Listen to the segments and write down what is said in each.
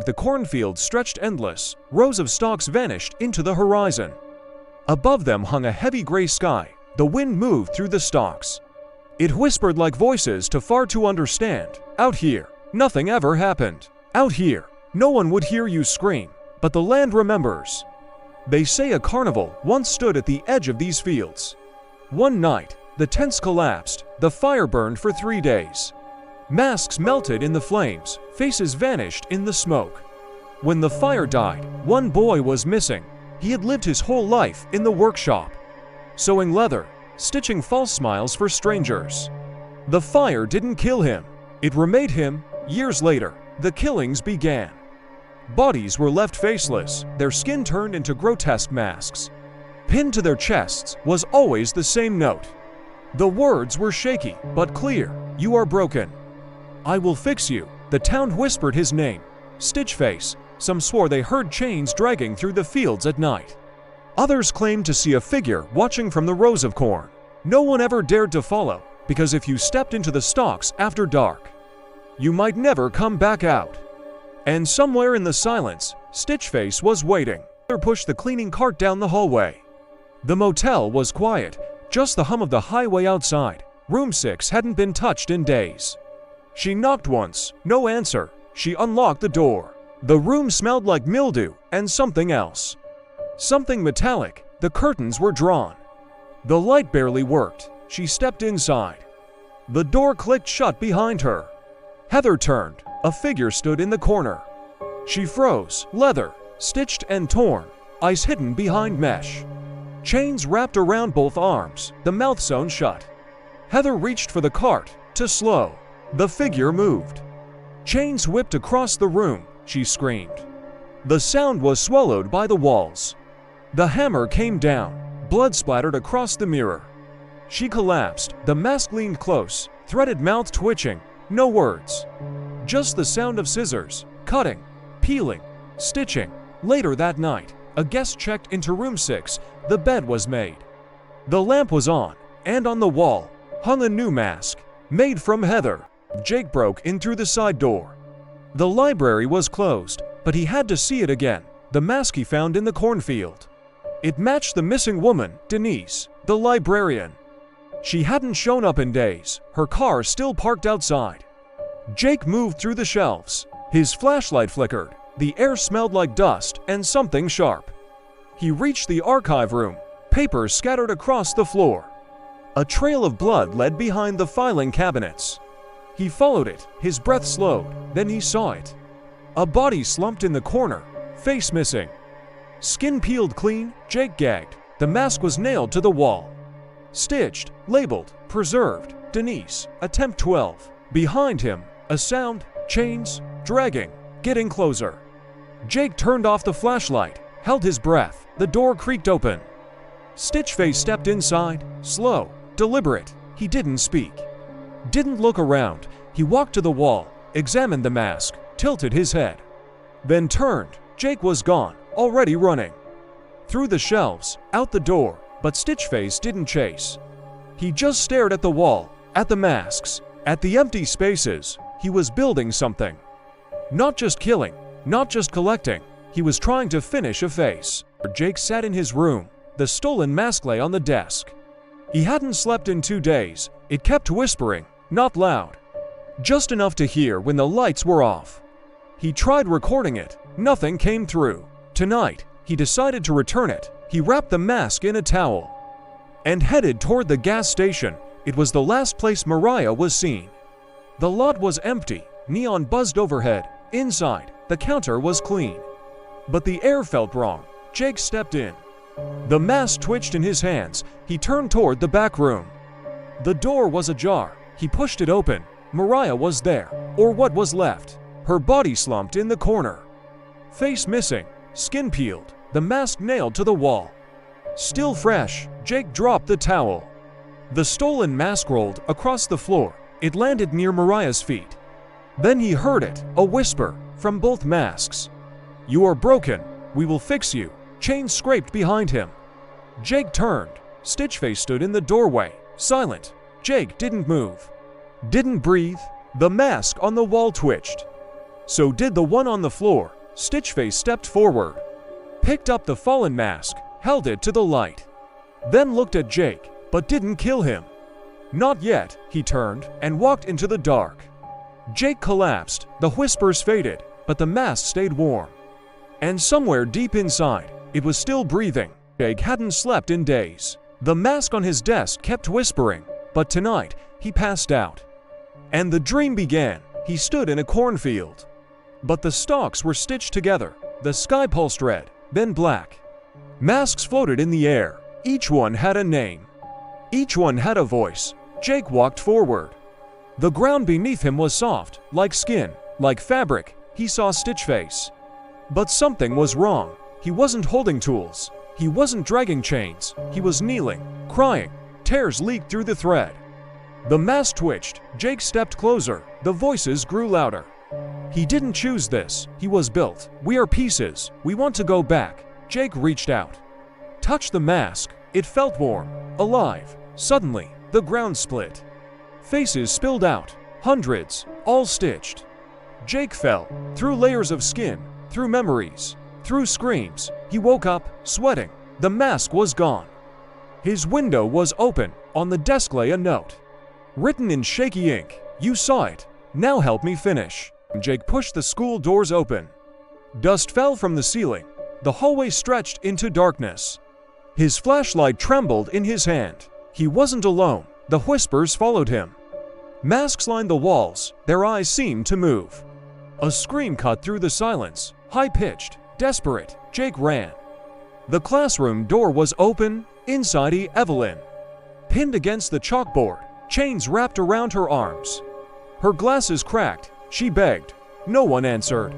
the cornfield stretched endless, rows of stalks vanished into the horizon. Above them hung a heavy gray sky. The wind moved through the stalks. It whispered like voices too far to understand. Out here, nothing ever happened. Out here, no one would hear you scream, but the land remembers. They say a carnival once stood at the edge of these fields. One night, the tents collapsed, the fire burned for 3 days. Masks melted in the flames, faces vanished in the smoke. When the fire died, one boy was missing. He had lived his whole life in the workshop, sewing leather, stitching false smiles for strangers. The fire didn't kill him, it remade him. Years later, the killings began. Bodies were left faceless, their skin turned into grotesque masks. Pinned to their chests was always the same note. The words were shaky, but clear. You are broken. I will fix you. The town whispered his name, Stitchface. Some swore they heard chains dragging through the fields at night. Others claimed to see a figure watching from the rows of corn. No one ever dared to follow, because if you stepped into the stalks after dark, you might never come back out. And somewhere in the silence, Stitchface was waiting. He pushed the cleaning cart down the hallway. The motel was quiet, just the hum of the highway outside. Room 6 hadn't been touched in days. She knocked once, no answer. She unlocked the door. The room smelled like mildew and something else. Something metallic. The curtains were drawn. The light barely worked. She stepped inside. The door clicked shut behind her. Heather turned. A figure stood in the corner. She froze, leather, stitched and torn, eyes hidden behind mesh. Chains wrapped around both arms, the mouth sewn shut. Heather reached for the cart, too slow. The figure moved. Chains whipped across the room, she screamed. The sound was swallowed by the walls. The hammer came down, blood splattered across the mirror. She collapsed, the mask leaned close, threaded mouth twitching, no words. Just the sound of scissors, cutting, peeling, stitching. Later that night, a guest checked into room 6. The bed was made. The lamp was on, and on the wall hung a new mask, made from Heather. Jake broke in through the side door. The library was closed, but he had to see it again. The mask he found in the cornfield. It matched the missing woman, Denise, the librarian. She hadn't shown up in days, her car still parked outside. Jake moved through the shelves. His flashlight flickered. The air smelled like dust and something sharp. He reached the archive room, papers scattered across the floor. A trail of blood led behind the filing cabinets. He followed it, his breath slowed, then he saw it. A body slumped in the corner, face missing. Skin peeled clean, Jake gagged. The mask was nailed to the wall. Stitched, labeled, preserved, Denise, attempt 12. Behind him, a sound, chains, dragging, getting closer. Jake turned off the flashlight, held his breath. The door creaked open. Stitchface stepped inside, slow, deliberate. He didn't speak. Didn't look around. He walked to the wall, examined the mask, tilted his head. Then turned. Jake was gone, already running. Through the shelves, out the door, but Stitchface didn't chase. He just stared at the wall, at the masks, at the empty spaces. He was building something. Not just killing, not just collecting. He was trying to finish a face. Jake sat in his room. The stolen mask lay on the desk. He hadn't slept in 2 days. It kept whispering, not loud. Just enough to hear when the lights were off. He tried recording it. Nothing came through. Tonight, he decided to return it. He wrapped the mask in a towel and headed toward the gas station. It was the last place Mariah was seen. The lot was empty. Neon buzzed overhead. Inside, the counter was clean. But the air felt wrong. Jake stepped in. The mask twitched in his hands. He turned toward the back room. The door was ajar. He pushed it open. Mariah was there, or what was left. Her body slumped in the corner. Face missing, skin peeled, the mask nailed to the wall. Still fresh, Jake dropped the towel. The stolen mask rolled across the floor. It landed near Mariah's feet. Then he heard it, a whisper, from both masks. You are broken. We will fix you. Chains scraped behind him. Jake turned. Stitchface stood in the doorway, silent. Jake didn't move. Didn't breathe. The mask on the wall twitched. So did the one on the floor. Stitchface stepped forward, picked up the fallen mask, held it to the light, then looked at Jake, but didn't kill him. Not yet. He turned and walked into the dark. Jake collapsed, the whispers faded, but the mask stayed warm. And somewhere deep inside, it was still breathing. Jake hadn't slept in days. The mask on his desk kept whispering, but tonight, he passed out. And the dream began. He stood in a cornfield. But the stalks were stitched together. The sky pulsed red, then black. Masks floated in the air. Each one had a name. Each one had a voice. Jake walked forward. The ground beneath him was soft, like skin, like fabric. He saw Stitchface. But something was wrong. He wasn't holding tools. He wasn't dragging chains. He was kneeling, crying. Tears leaked through the thread. The mask twitched. Jake stepped closer. The voices grew louder. He didn't choose this. He was built. We are pieces. We want to go back. Jake reached out, touched the mask. It felt warm, alive. Suddenly, the ground split. Faces spilled out. Hundreds, all stitched. Jake fell, through layers of skin, through memories, through screams. He woke up, sweating. The mask was gone. His window was open. On the desk lay a note, written in shaky ink. You saw it. Now help me finish. Jake pushed the school doors open. Dust fell from the ceiling. The hallway stretched into darkness. His flashlight trembled in his hand. He wasn't alone. The whispers followed him. Masks lined the walls. Their eyes seemed to move. A scream cut through the silence. High-pitched, desperate. Jake ran. The classroom door was open. Inside, Evelyn, pinned against the chalkboard, chains wrapped around her arms. Her glasses cracked. She begged. No one answered.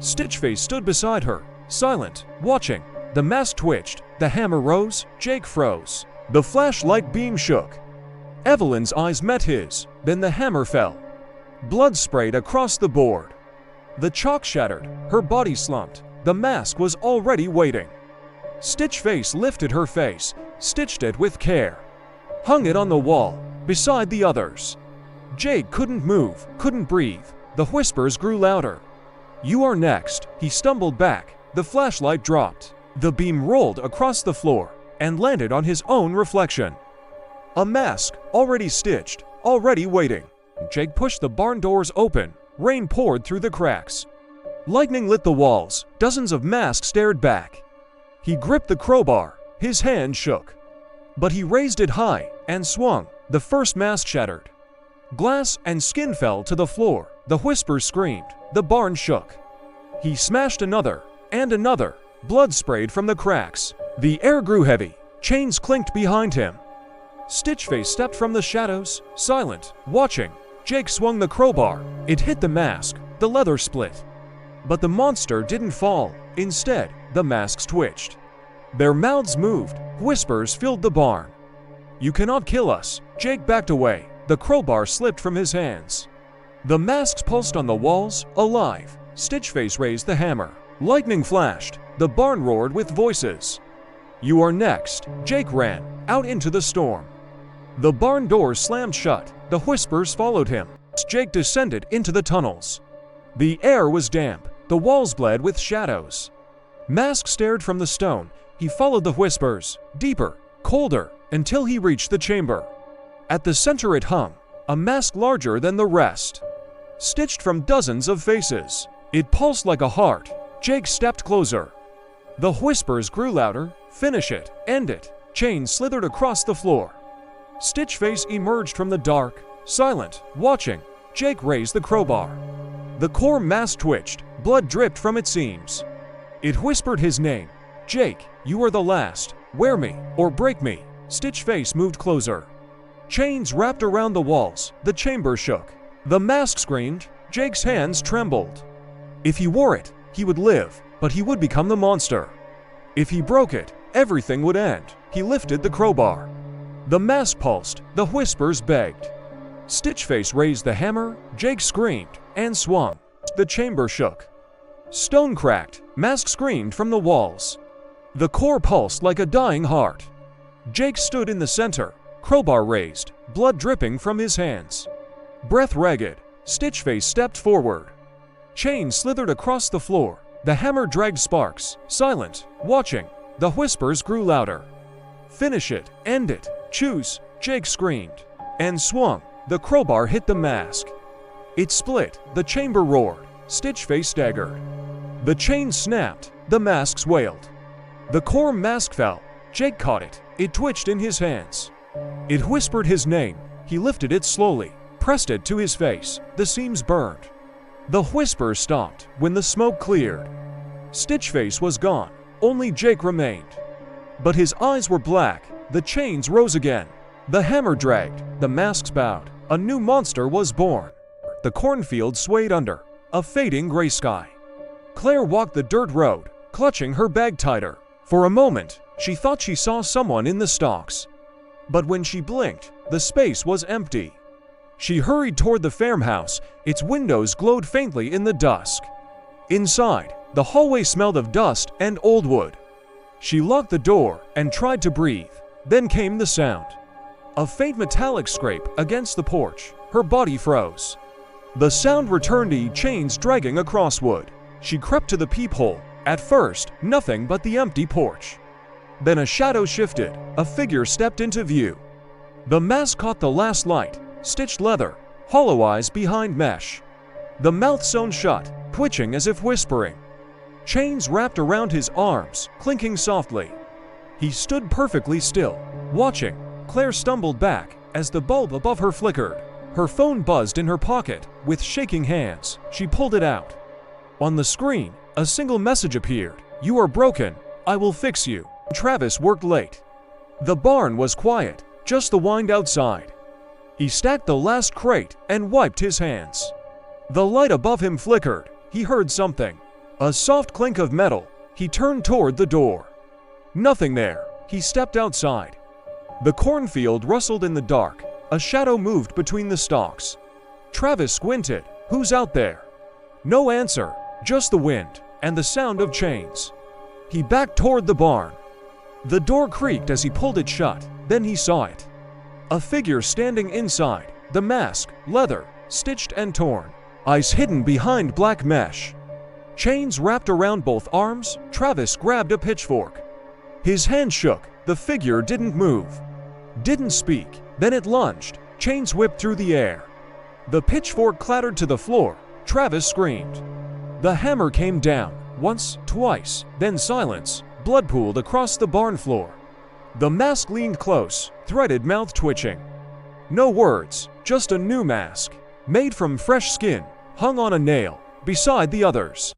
Stitchface stood beside her, silent, watching. The mask twitched. The hammer rose. Jake froze. The flashlight beam shook. Evelyn's eyes met his. Then the hammer fell. Blood sprayed across the board. The chalk shattered. Her body slumped. The mask was already waiting. Stitchface lifted her face, stitched it with care, hung it on the wall, beside the others. Jake couldn't move, couldn't breathe. The whispers grew louder. You are next. He stumbled back. The flashlight dropped. The beam rolled across the floor and landed on his own reflection. A mask, already stitched, already waiting. Jake pushed the barn doors open. Rain poured through the cracks. Lightning lit the walls. Dozens of masks stared back. He gripped the crowbar. His hand shook. But he raised it high and swung. The first mask shattered. Glass and skin fell to the floor. The whispers screamed. The barn shook. He smashed another and another. Blood sprayed from the cracks. The air grew heavy. Chains clinked behind him. Stitchface stepped from the shadows, silent, watching. Jake swung the crowbar. It hit the mask. The leather split. But the monster didn't fall. Instead, the masks twitched. Their mouths moved. Whispers filled the barn. You cannot kill us. Jake backed away. The crowbar slipped from his hands. The masks pulsed on the walls, alive. Stitchface raised the hammer. Lightning flashed. The barn roared with voices. You are next. Jake ran, out into the storm. The barn doors slammed shut. The whispers followed him. Jake descended into the tunnels. The air was damp. The walls bled with shadows. Mask stared from the stone. He followed the whispers, deeper, colder, until he reached the chamber. At the center it hung, a mask larger than the rest, stitched from dozens of faces. It pulsed like a heart. Jake stepped closer. The whispers grew louder. Finish it. End it. Chains slithered across the floor. Stitchface emerged from the dark, silent, watching. Jake raised the crowbar. The core mask twitched. Blood dripped from its seams. It whispered his name. Jake, you are the last. Wear me, or break me. Stitchface moved closer. Chains wrapped around the walls. The chamber shook. The mask screamed. Jake's hands trembled. If he wore it, he would live, but he would become the monster. If he broke it, everything would end. He lifted the crowbar. The mask pulsed. The whispers begged. Stitchface raised the hammer. Jake screamed and swung. The chamber shook. Stone cracked. Mask screamed from the walls. The core pulsed like a dying heart. Jake stood in the center, crowbar raised, blood dripping from his hands. Breath ragged, Stitchface stepped forward. Chains slithered across the floor. The hammer dragged sparks, silent, watching. The whispers grew louder. "Finish it, end it, choose," Jake screamed, and swung. The crowbar hit the mask. It split, the chamber roared, Stitchface staggered. The chains snapped, the masks wailed. The core mask fell. Jake caught it. It twitched in his hands. It whispered his name. He lifted it slowly, pressed it to his face. The seams burned. The whisper stopped when the smoke cleared. Stitchface was gone. Only Jake remained. But his eyes were black. The chains rose again. The hammer dragged. The masks bowed. A new monster was born. The cornfield swayed under a fading gray sky. Claire walked the dirt road, clutching her bag tighter. For a moment, she thought she saw someone in the stalks. But when she blinked, the space was empty. She hurried toward the farmhouse. Its windows glowed faintly in the dusk. Inside, the hallway smelled of dust and old wood. She locked the door and tried to breathe. Then came the sound. A faint metallic scrape against the porch. Her body froze. The sound returned, chains dragging across wood. She crept to the peephole. At first, nothing but the empty porch. Then a shadow shifted. A figure stepped into view. The mask caught the last light. Stitched leather, hollow eyes behind mesh. The mouth sewn shut, twitching as if whispering. Chains wrapped around his arms, clinking softly. He stood perfectly still, watching. Claire stumbled back as the bulb above her flickered. Her phone buzzed in her pocket. With shaking hands, she pulled it out. On the screen, a single message appeared. "You are broken. I will fix you." Travis worked late. The barn was quiet, just the wind outside. He stacked the last crate and wiped his hands. The light above him flickered. He heard something. A soft clink of metal. He turned toward the door. Nothing there. He stepped outside. The cornfield rustled in the dark. A shadow moved between the stalks. Travis squinted. "Who's out there?" No answer, just the wind and the sound of chains. He backed toward the barn. The door creaked as he pulled it shut. Then he saw it. A figure standing inside, the mask, leather, stitched and torn, eyes hidden behind black mesh. Chains wrapped around both arms. Travis grabbed a pitchfork. His hand shook. The figure didn't move, didn't speak. Then it lunged. Chains whipped through the air. The pitchfork clattered to the floor. Travis screamed. The hammer came down, once, twice, then silence. Blood pooled across the barn floor. The mask leaned close, threaded mouth twitching. No words, just a new mask, made from fresh skin, hung on a nail, beside the others.